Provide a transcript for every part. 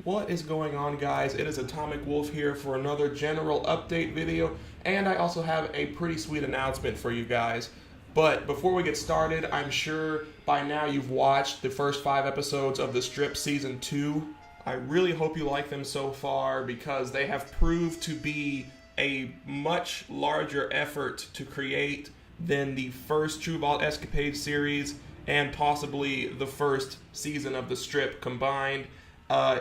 What is going on, guys? It is Atomic Wolf here for another general update video, and I also have a pretty sweet announcement for you guys. But before we get started, I'm sure by now you've watched the first 5 episodes of The Strip Season 2. I really hope you like them so far because they have proved to be a much larger effort to create than the first True Vault Escapades series and possibly the first season of The Strip combined.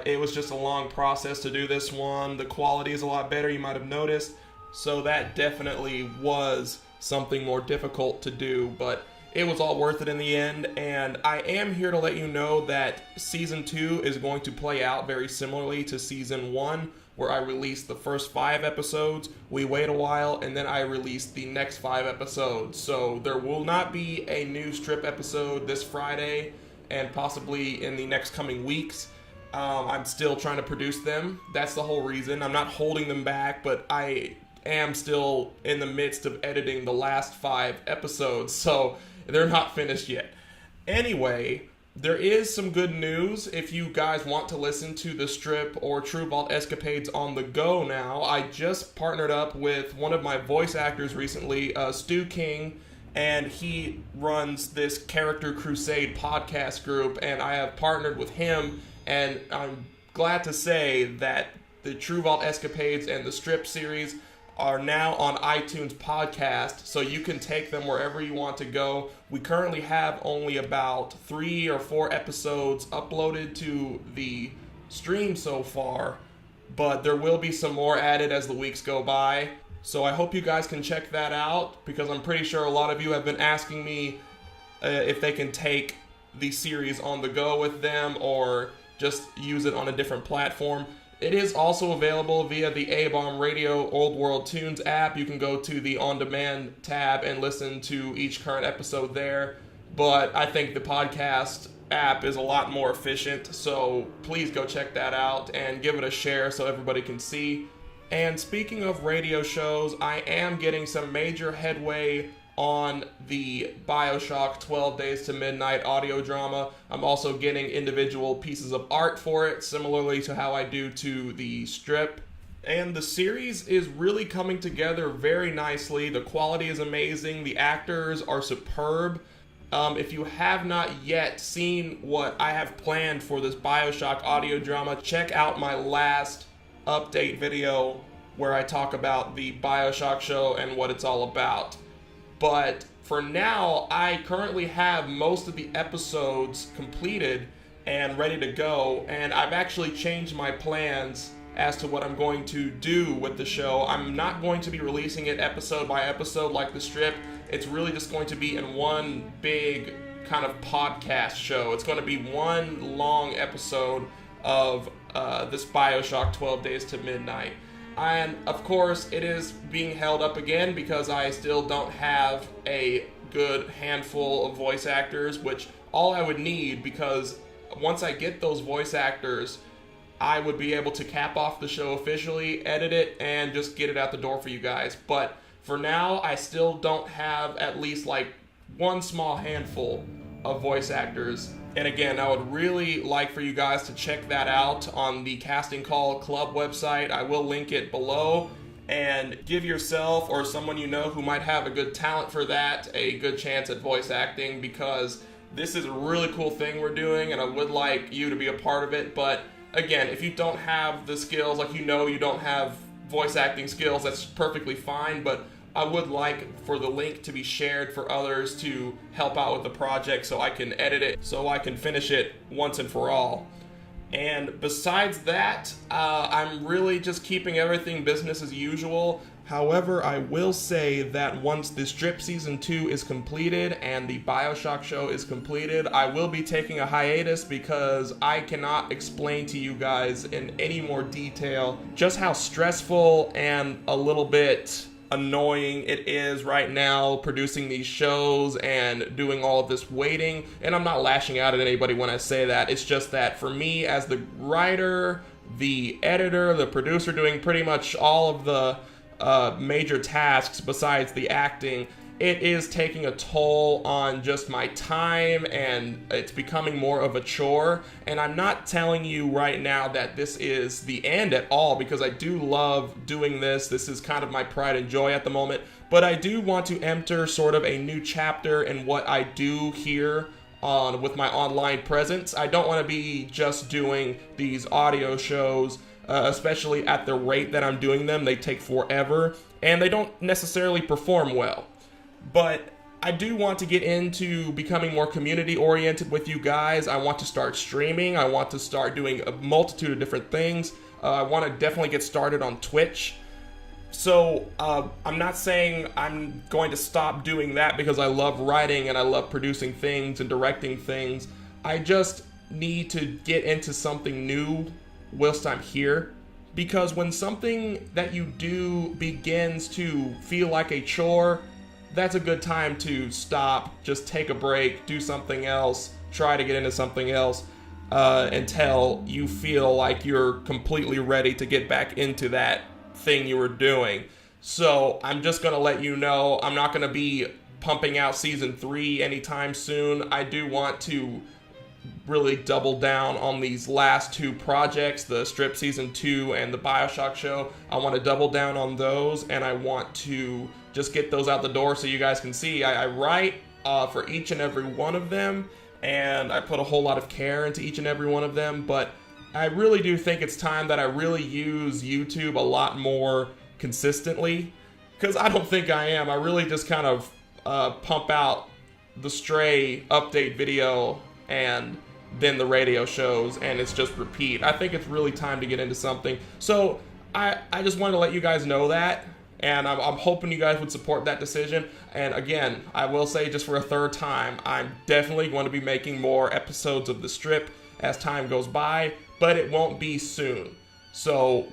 It was just a long process to do this one. The quality is a lot better, you might have noticed. So that definitely was something more difficult to do, but it was all worth it in the end. And I am here to let you know that Season 2 is going to play out very similarly to Season 1, where I released the first 5 episodes, we wait a while, and then I released the next 5 episodes. So there will not be a new Strip episode this Friday, and possibly in the next coming weeks. I'm still trying to produce them. That's the whole reason. I'm not holding them back, but I am still in the midst of editing the last 5 episodes, so they're not finished yet. Anyway, there is some good news if you guys want to listen to The Strip or True Vault Escapades on the go now. I just partnered up with one of my voice actors recently, Stu King, and he runs this Character Crusade podcast group, and I have partnered with him. And I'm glad to say that the True Vault Escapades and the Strip series are now on iTunes podcast, so you can take them wherever you want to go. We currently have only about 3 or 4 episodes uploaded to the stream so far, but there will be some more added as the weeks go by. So I hope you guys can check that out, because I'm pretty sure a lot of you have been asking me if they can take the series on the go with them or just use it on a different platform. It is also available via the A-Bomb Radio Old World Tunes app. You can go to the on-demand tab and listen to each current episode there. But I think the podcast app is a lot more efficient, so please go check that out and give it a share so everybody can see. And speaking of radio shows, I am getting some major headway on the Bioshock 12 Days to Midnight audio drama. I'm also getting individual pieces of art for it, similarly to how I do to the Strip. And the series is really coming together very nicely. The quality is amazing. The actors are superb. If you have not yet seen what I have planned for this Bioshock audio drama, check out my last update video where I talk about the Bioshock show and what it's all about. But for now, I currently have most of the episodes completed and ready to go, and I've actually changed my plans as to what I'm going to do with the show. I'm not going to be releasing it episode by episode like the Strip. It's really just going to be in one big kind of podcast show. It's going to be one long episode of this Bioshock 12 Days to Midnight. And of course, it is being held up again because I still don't have a good handful of voice actors, which all I would need, because once I get those voice actors, I would be able to cap off the show officially, edit it, and just get it out the door for you guys. But for now, I still don't have at least like one small handful of voice actors. And again, I would really like for you guys to check that out on the Casting Call Club website. I will link it below, and give yourself or someone you know who might have a good talent for that a good chance at voice acting, because this is a really cool thing we're doing and I would like you to be a part of it. But again, if you don't have the skills, like you don't have voice acting skills, that's perfectly fine, but I would like for the link to be shared for others to help out with the project so I can edit it, so I can finish it once and for all. And besides that, I'm really just keeping everything business as usual. However, I will say that once the Strip Season 2 is completed and the Bioshock show is completed, I will be taking a hiatus because I cannot explain to you guys in any more detail just how stressful and a little bit annoying it is right now producing these shows and doing all of this waiting. And I'm not lashing out at anybody when I say that. It's just that for me as the writer, the editor, the producer, doing pretty much all of the major tasks besides the acting, it is taking a toll on just my time, and it's becoming more of a chore. And I'm not telling you right now that this is the end at all, because I do love doing this. This is kind of my pride and joy at the moment. But I do want to enter sort of a new chapter in what I do here with my online presence. I don't want to be just doing these audio shows, especially at the rate that I'm doing them. They take forever, and they don't necessarily perform well. But I do want to get into becoming more community oriented with you guys. I want to start streaming. I want to start doing a multitude of different things. I want to definitely get started on Twitch. So I'm not saying I'm going to stop doing that because I love writing and I love producing things and directing things. I just need to get into something new whilst I'm here. Because when something that you do begins to feel like a chore, that's a good time to stop, just take a break, do something else, try to get into something else until you feel like you're completely ready to get back into that thing you were doing. So I'm just going to let you know, I'm not going to be pumping out season 3 anytime soon. I do want to really double down on these last 2 projects, the Strip season 2 and the Bioshock show. I want to double down on those, and I want to just get those out the door so you guys can see. I write for each and every one of them, and I put a whole lot of care into each and every one of them, but I really do think it's time that I really use YouTube a lot more consistently, because I don't think I am. I really just kind of pump out the Stray update video and then the radio shows, and it's just repeat. I think it's really time to get into something. So I just wanted to let you guys know that, and I'm hoping you guys would support that decision. And again, I will say, just for a third time, I'm definitely going to be making more episodes of The Strip as time goes by, but it won't be soon. So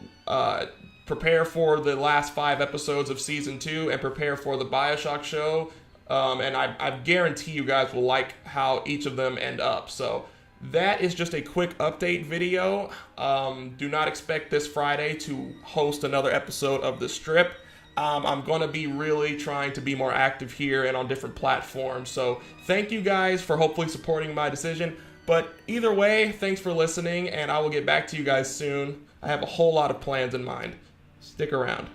prepare for the last 5 episodes of season 2 and prepare for the Bioshock show. And I guarantee you guys will like how each of them end up. So that is just a quick update video. Do not expect this Friday to host another episode of The Strip. I'm going to be really trying to be more active here and on different platforms. So thank you guys for hopefully supporting my decision. But either way, thanks for listening, and I will get back to you guys soon. I have a whole lot of plans in mind. Stick around.